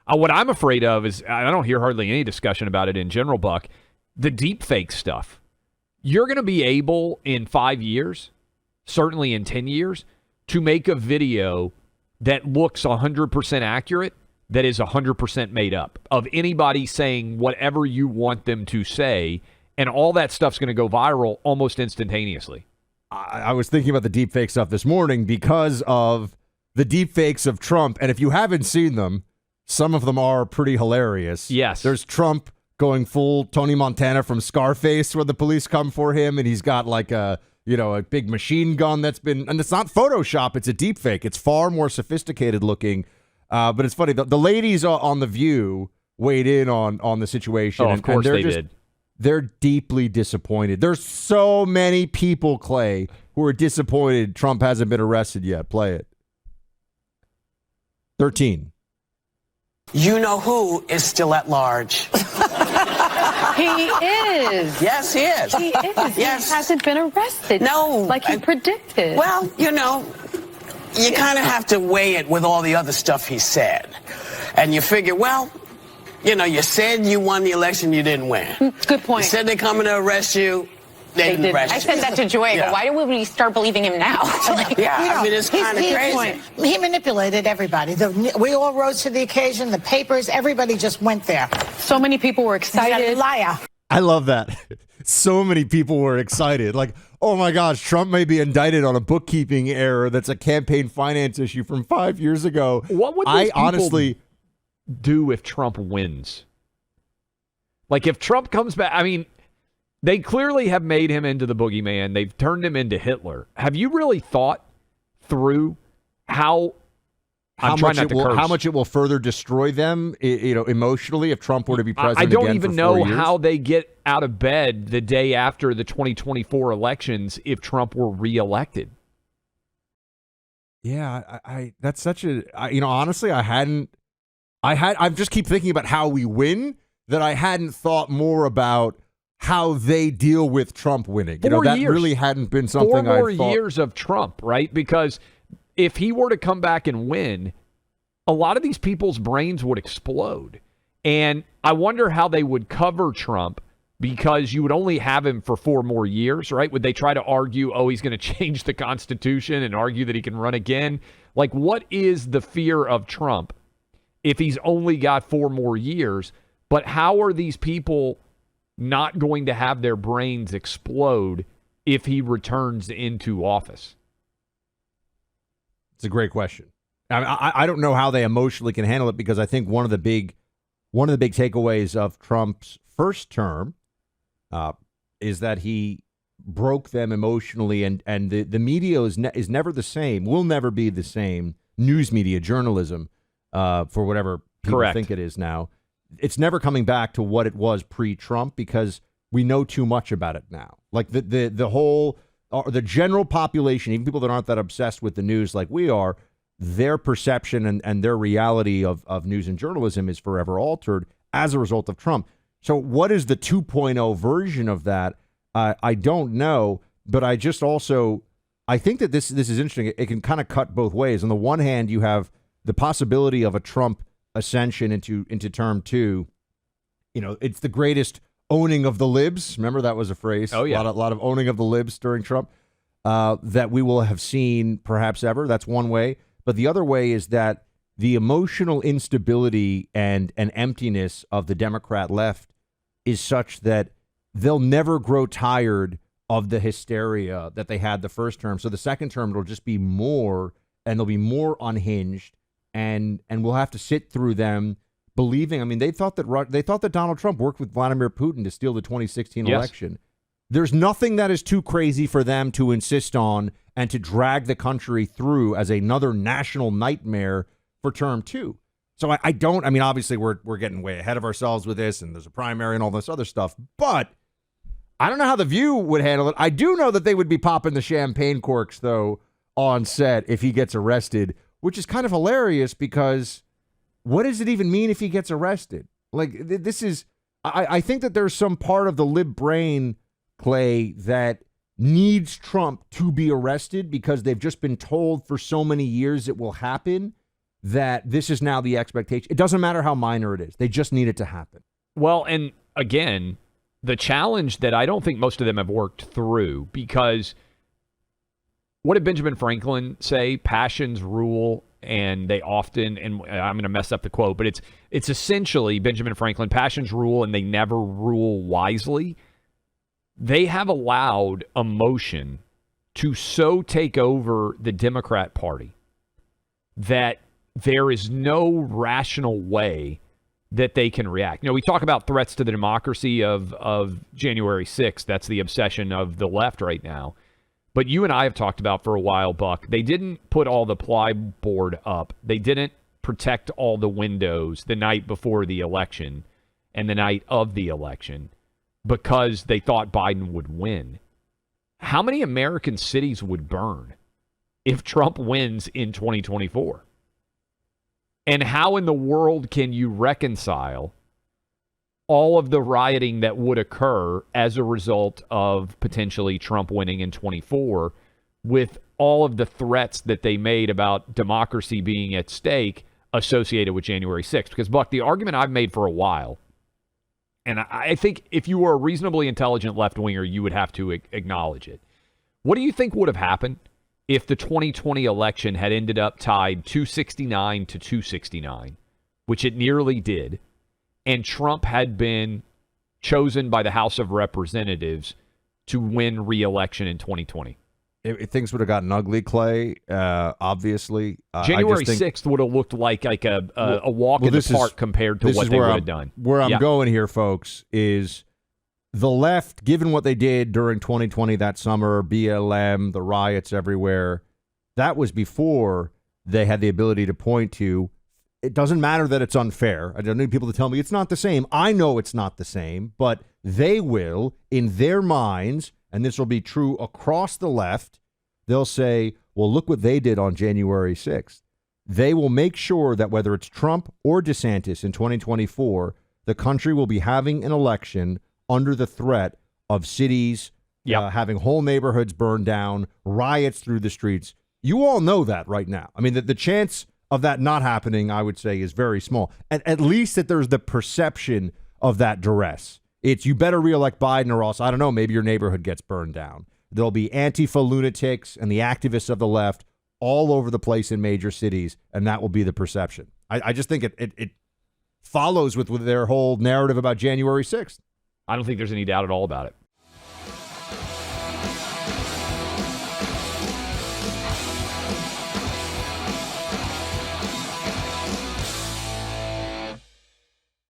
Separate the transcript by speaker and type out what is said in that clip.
Speaker 1: What I'm afraid of is, I don't hear hardly any discussion about it in general, Buck, the deep fake stuff. You're going to be able in 5 years, certainly in 10 years, to make a video that looks 100% accurate, that is 100% made up, of anybody saying whatever you want them to say, and all that stuff's going to go viral almost instantaneously.
Speaker 2: I was thinking about the deep fake stuff this morning because of the deep fakes of Trump, and if you haven't seen them, some of them are pretty hilarious.
Speaker 1: Yes.
Speaker 2: There's Trump going full Tony Montana from Scarface when the police come for him, and he's got like a big machine gun that's been, and it's not Photoshop, it's a deep fake. It's far more sophisticated looking, but it's funny. The ladies on The View weighed in on the situation.
Speaker 1: Oh, of course they did.
Speaker 2: They're deeply disappointed. There's so many people, Clay, who are disappointed Trump hasn't been arrested yet. Play it. 13.
Speaker 3: You know who is still at large?
Speaker 4: He is.
Speaker 3: Yes, he is.
Speaker 4: He is.
Speaker 3: Yes.
Speaker 4: He hasn't been arrested.
Speaker 3: No.
Speaker 4: Like you predicted.
Speaker 3: Well, you kind of have to weigh it with all the other stuff he said. And you figure, well, you said you won the election, you didn't win.
Speaker 4: Good point.
Speaker 3: You said they're coming to arrest you. They didn't arrest you.
Speaker 5: I said that to Joy, but why do we start believing him now?
Speaker 3: It's kind of crazy.
Speaker 6: He manipulated everybody. We all rose to the occasion. The papers, everybody just went there.
Speaker 4: So many people were excited.
Speaker 6: He's a liar.
Speaker 2: I love that. So many people were excited. Like, oh my gosh, Trump may be indicted on a bookkeeping error that's a campaign finance issue from 5 years ago.
Speaker 1: What would those people do if Trump wins? Like, if Trump comes back, I mean, they clearly have made him into the boogeyman. They've turned him into Hitler. Have you really thought through how much
Speaker 2: it will further destroy them, emotionally, if Trump were to be president?
Speaker 1: I don't
Speaker 2: again
Speaker 1: even
Speaker 2: for
Speaker 1: know
Speaker 2: 4 years?
Speaker 1: how they get out of bed the day after the 2024 elections if Trump were reelected.
Speaker 2: Yeah, I that's such a honestly, I just keep thinking about how we win, that I hadn't thought more about how they deal with Trump winning. That really hadn't been something I thought.
Speaker 1: 4 more years of Trump, right? Because if he were to come back and win, a lot of these people's brains would explode. And I wonder how they would cover Trump, because you would only have him for 4 more years, right? Would they try to argue, he's going to change the Constitution and argue that he can run again? Like, what is the fear of Trump if he's only got 4 more years? But how are these people not going to have their brains explode if he returns into office?
Speaker 2: It's a great question. I don't know how they emotionally can handle it, because I think one of the big takeaways of Trump's first term is that he broke them emotionally, and the media is never the same, will never be the same. News media, journalism, for whatever people think it is now. It's never coming back to what it was pre-Trump, because we know too much about it now. Like the whole, or the general population, even people that aren't that obsessed with the news like we are, their perception and their reality of news and journalism is forever altered as a result of Trump. So what is the 2.0 version of that? I don't know, but I think that this is interesting. It can kind of cut both ways. On the one hand, you have the possibility of a Trump ascension into term 2. It's the greatest owning of the libs. Remember, that was a phrase.
Speaker 1: Oh, yeah.
Speaker 2: A lot of owning of the libs during Trump that we will have seen perhaps ever. That's one way. But the other way is that the emotional instability and emptiness of the Democrat left is such that they'll never grow tired of the hysteria that they had the first term. So the second term, it'll just be more, and they'll be more unhinged. And we'll have to sit through them believing. I mean, they thought that Donald Trump worked with Vladimir Putin to steal the 2016 election. There's nothing that is too crazy for them to insist on and to drag the country through as another national nightmare for term 2. So I mean, obviously we're getting way ahead of ourselves with this, and there's a primary and all this other stuff, but I don't know how The View would handle it. I do know that they would be popping the champagne corks, though, on set if he gets arrested, which is kind of hilarious, because what does it even mean if he gets arrested? Like, this is, I think that there's some part of the lib brain, Clay, that needs Trump to be arrested because they've just been told for so many years it will happen, that this is now the expectation. It doesn't matter how minor it is. They just need it to happen.
Speaker 1: Well, and again, the challenge that I don't think most of them have worked through, because what did Benjamin Franklin say? Passions rule, and they often, and I'm going to mess up the quote, but it's essentially Benjamin Franklin, passions rule and they never rule wisely. They have allowed emotion to so take over the Democrat Party that there is no rational way that they can react. You know, we talk about threats to the democracy of January 6th. That's the obsession of the left right now. But you and I have talked about for a while, Buck, they didn't put all the plyboard up. They didn't protect all the windows the night before the election and the night of the election because they thought Biden would win. How many American cities would burn if Trump wins in 2024? And how in the world can you reconcile all of the rioting that would occur as a result of potentially Trump winning in 24 with all of the threats that they made about democracy being at stake associated with January 6th? Because, Buck, the argument I've made for a while, and I think if you were a reasonably intelligent left-winger, you would have to acknowledge it. What do you think would have happened if the 2020 election had ended up tied 269 to 269, which it nearly did, and Trump had been chosen by the House of Representatives to win re-election in 2020?
Speaker 2: Things would have gotten ugly, Clay, obviously.
Speaker 1: January 6th would have looked like a walk in the park compared to what they would have done.
Speaker 2: Where I'm going here, folks, is the left, given what they did during 2020 that summer, BLM, the riots everywhere, that was before they had the ability to point to, it doesn't matter that it's unfair. I don't need people to tell me it's not the same. I know it's not the same, but they will, in their minds, and this will be true across the left, they'll say, well, look what they did on January 6th. They will make sure that whether it's Trump or DeSantis in 2024, the country will be having an election under the threat of cities having whole neighborhoods burned down, riots through the streets. You all know that right now. I mean, the chance of that not happening, I would say, is very small. At least that there's the perception of that duress. It's you better reelect Biden or else, I don't know, maybe your neighborhood gets burned down. There'll be Antifa lunatics and the activists of the left all over the place in major cities, and that will be the perception. I just think it follows with their whole narrative about January 6th.
Speaker 1: I don't think there's any doubt at all about it.